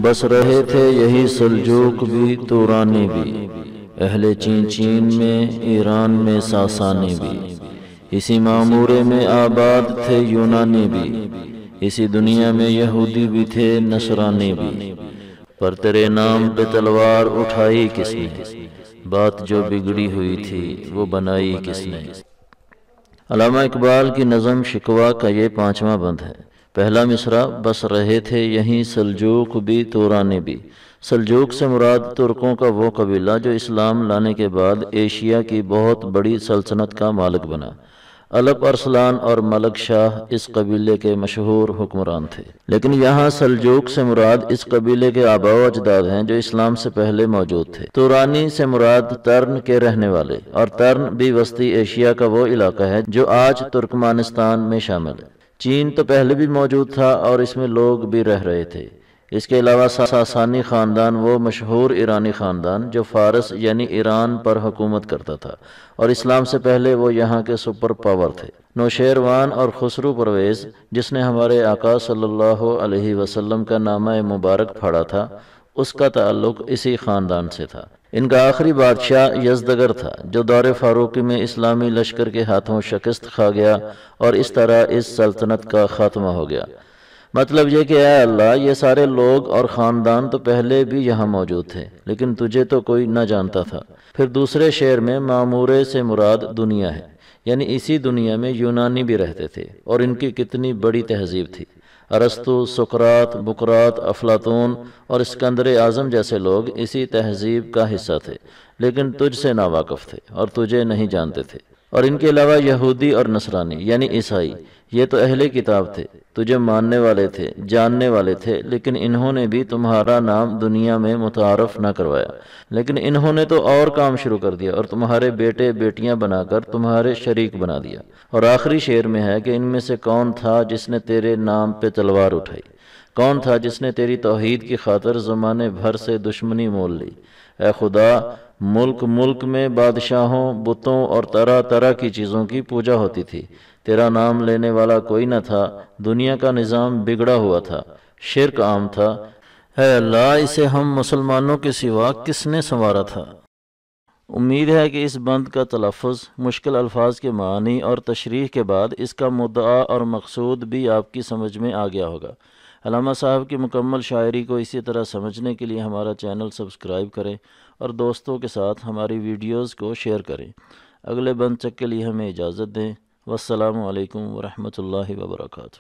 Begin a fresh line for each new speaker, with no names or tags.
بس رہے تھے یہی سلجوق بھی تورانی بھی، اہل چین میں ایران میں ساسانی بھی، اسی معمورے میں آباد تھے یونانی بھی، اسی دنیا میں یہودی بھی تھے نصرانی بھی، پر تیرے نام پہ تلوار اٹھائی کس نے، بات جو بگڑی ہوئی تھی وہ بنائی کس نے۔ علامہ اقبال کی نظم شکوہ کا یہ 5واں بند ہے۔ پہلا مصرع، بس رہے تھے یہیں سلجوق بھی تورانی بھی۔ سلجوق سے مراد ترکوں کا وہ قبیلہ جو اسلام لانے کے بعد ایشیا کی بہت بڑی سلطنت کا مالک بنا۔ الپ ارسلان اور ملک شاہ اس قبیلے کے مشہور حکمران تھے، لیکن یہاں سلجوق سے مراد اس قبیلے کے آباء و اجداد ہیں جو اسلام سے پہلے موجود تھے۔ تورانی سے مراد ترن کے رہنے والے، اور ترن بھی وسطی ایشیا کا وہ علاقہ ہے جو آج ترکمانستان میں شامل ہے۔ چین تو پہلے بھی موجود تھا اور اس میں لوگ بھی رہ رہے تھے۔ اس کے علاوہ ساسانی خاندان، وہ مشہور ایرانی خاندان جو فارس یعنی ایران پر حکومت کرتا تھا، اور اسلام سے پہلے وہ یہاں کے سپر پاور تھے۔ نوشیروان اور خسرو پرویز جس نے ہمارے آقا صلی اللہ علیہ وسلم کا نامہ مبارک پھاڑا تھا، اس کا تعلق اسی خاندان سے تھا۔ ان کا آخری بادشاہ یزدگرد تھا جو دور فاروقی میں اسلامی لشکر کے ہاتھوں شکست کھا گیا، اور اس طرح اس سلطنت کا خاتمہ ہو گیا۔ مطلب یہ کہ اے اللہ، یہ سارے لوگ اور خاندان تو پہلے بھی یہاں موجود تھے، لیکن تجھے تو کوئی نہ جانتا تھا۔ پھر دوسرے شعر میں معمورے سے مراد دنیا ہے، یعنی اسی دنیا میں یونانی بھی رہتے تھے، اور ان کی کتنی بڑی تہذیب تھی۔ ارسطو، سقراط، بقراط، افلاطون اور اسکندر اعظم جیسے لوگ اسی تہذیب کا حصہ تھے، لیکن تجھ سے ناواقف تھے اور تجھے نہیں جانتے تھے۔ اور ان کے علاوہ یہودی اور نصرانی یعنی عیسائی، یہ تو اہل کتاب تھے، تجھے ماننے والے تھے، جاننے والے تھے، لیکن انہوں نے بھی تمہارا نام دنیا میں متعارف نہ کروایا۔ لیکن انہوں نے تو اور کام شروع کر دیا اور تمہارے بیٹے بیٹیاں بنا کر تمہارے شریک بنا دیا۔ اور آخری شعر میں ہے کہ ان میں سے کون تھا جس نے تیرے نام پہ تلوار اٹھائی، کون تھا جس نے تیری توحید کی خاطر زمانے بھر سے دشمنی مول لی۔ اے خدا، ملک ملک میں بادشاہوں، بتوں اور طرح طرح کی چیزوں کی پوجا ہوتی تھی، تیرا نام لینے والا کوئی نہ تھا، دنیا کا نظام بگڑا ہوا تھا، شرک عام تھا۔ اے اللہ، اسے ہم مسلمانوں کے سوا کس نے سنوارا تھا؟ امید ہے کہ اس بند کا تلفظ، مشکل الفاظ کے معنی اور تشریح کے بعد اس کا مدعا اور مقصود بھی آپ کی سمجھ میں آ گیا ہوگا۔ علامہ صاحب کی مکمل شاعری کو اسی طرح سمجھنے کے لیے ہمارا چینل سبسکرائب کریں اور دوستوں کے ساتھ ہماری ویڈیوز کو شیئر کریں۔ اگلے بند تک کے لیے ہمیں اجازت دیں۔ والسلام علیکم ورحمۃ اللہ وبرکاتہ۔